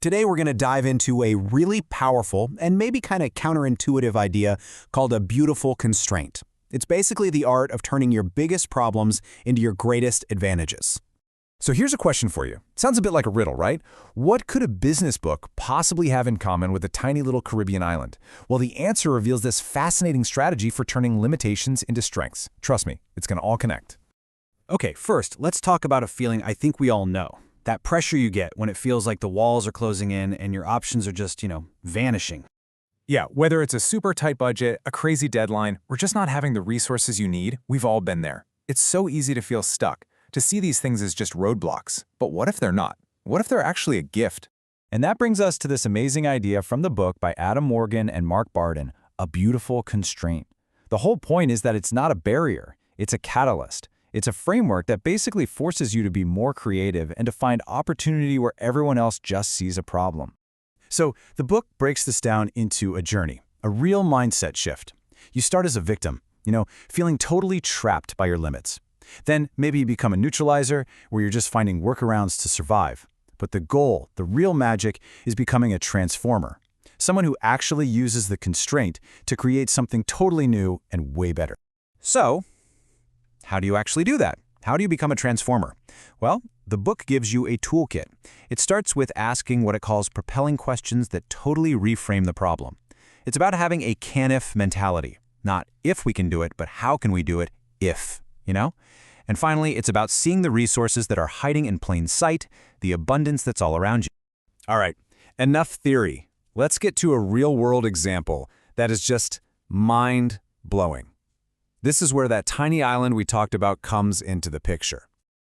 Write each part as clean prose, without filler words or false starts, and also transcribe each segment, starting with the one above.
Today we're going to dive into a really powerful and maybe kind of counterintuitive idea called a beautiful constraint. It's basically the art of turning your biggest problems into your greatest advantages. So here's a question for you. Sounds a bit like a riddle, right? What could a business book possibly have in common with a tiny little Caribbean island? Well, the answer reveals this fascinating strategy for turning limitations into strengths. Trust me, it's going to all connect. Okay, first, let's talk about a feeling I think we all know. That pressure you get when it feels like the walls are closing in and your options are just, vanishing. Yeah, whether it's a super tight budget, a crazy deadline, or just not having the resources you need, we've all been there. It's so easy to feel stuck, to see these things as just roadblocks. But what if they're not? What if they're actually a gift? And that brings us to this amazing idea from the book by Adam Morgan and Mark Barden, A Beautiful Constraint. The whole point is that it's not a barrier, it's a catalyst. It's a framework that basically forces you to be more creative and to find opportunity where everyone else just sees a problem. So the book breaks this down into a journey, a real mindset shift. You start as a victim, feeling totally trapped by your limits. Then maybe you become a neutralizer where you're just finding workarounds to survive. But the goal, the real magic, is becoming a transformer, someone who actually uses the constraint to create something totally new and way better. So, how do you actually do that? How do you become a transformer? Well, the book gives you a toolkit. It starts with asking what it calls propelling questions that totally reframe the problem. It's about having a can-if mentality. Not if we can do it, but how can we do it if, And finally, it's about seeing the resources that are hiding in plain sight, the abundance that's all around you. All right, enough theory. Let's get to a real-world example that is just mind-blowing. This is where that tiny island we talked about comes into the picture.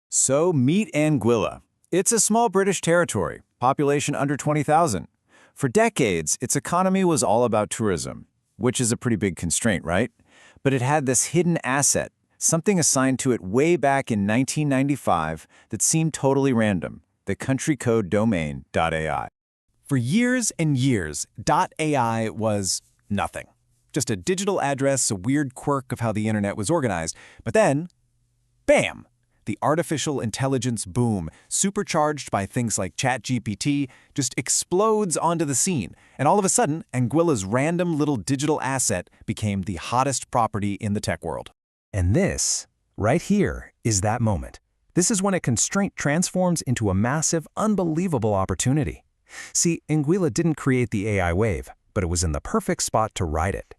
So meet Anguilla. It's a small British territory, population under 20,000. For decades, its economy was all about tourism, which is a pretty big constraint, right? But it had this hidden asset, something assigned to it way back in 1995 that seemed totally random, the country code domain .ai. For years and years, .ai was nothing. Just a digital address, a weird quirk of how the internet was organized. But then, bam! The artificial intelligence boom, supercharged by things like ChatGPT, just explodes onto the scene. And all of a sudden, Anguilla's random little digital asset became the hottest property in the tech world. And this, right here, is that moment. This is when a constraint transforms into a massive, unbelievable opportunity. See, Anguilla didn't create the AI wave, but it was in the perfect spot to ride it.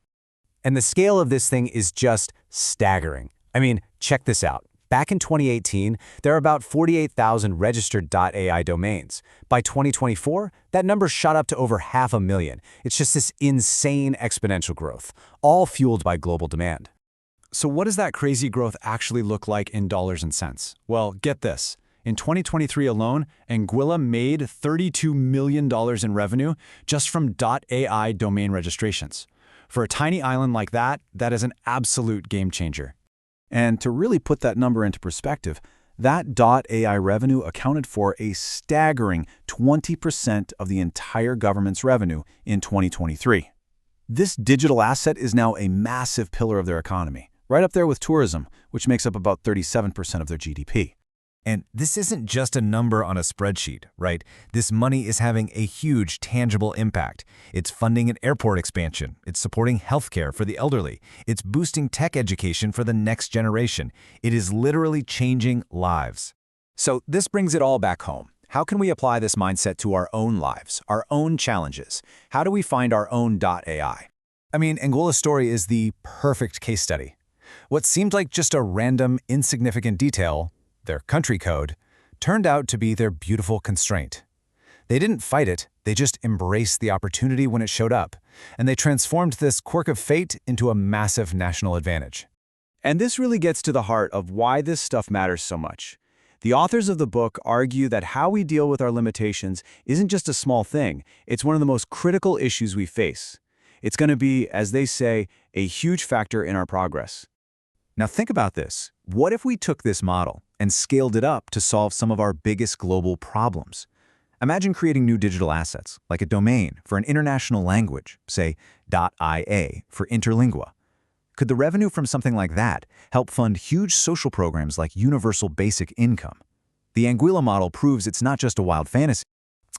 And the scale of this thing is just staggering. I mean, check this out. Back in 2018, there are about 48,000 registered .ai domains. By 2024, that number shot up to over 500,000. It's just this insane exponential growth, all fueled by global demand. So what does that crazy growth actually look like in dollars and cents? Well, get this. In 2023 alone, Anguilla made $32 million in revenue just from .ai domain registrations. For a tiny island like that, that is an absolute game changer. And to really put that number into perspective, that .ai revenue accounted for a staggering 20% of the entire government's revenue in 2023. This digital asset is now a massive pillar of their economy, right up there with tourism, which makes up about 37% of their GDP. And this isn't just a number on a spreadsheet, right? This money is having a huge, tangible impact. It's funding an airport expansion. It's supporting healthcare for the elderly. It's boosting tech education for the next generation. It is literally changing lives. So this brings it all back home. How can we apply this mindset to our own lives, our own challenges? How do we find our own .ai? I mean, Anguilla's story is the perfect case study. What seemed like just a random, insignificant detail, their country code, turned out to be their beautiful constraint. They didn't fight it, they just embraced the opportunity when it showed up, and they transformed this quirk of fate into a massive national advantage. And this really gets to the heart of why this stuff matters so much. The authors of the book argue that how we deal with our limitations isn't just a small thing, it's one of the most critical issues we face. It's going to be, as they say, a huge factor in our progress. Now think about this. What if we took this model and scaled it up to solve some of our biggest global problems? Imagine creating new digital assets, like a domain for an international language, say .ia for interlingua. Could the revenue from something like that help fund huge social programs like universal basic income? The Anguilla model proves it's not just a wild fantasy.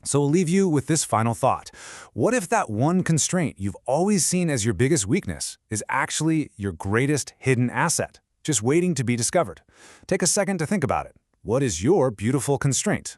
So we'll leave you with this final thought. What if that one constraint you've always seen as your biggest weakness is actually your greatest hidden asset, just waiting to be discovered? Take a second to think about it. What is your beautiful constraint?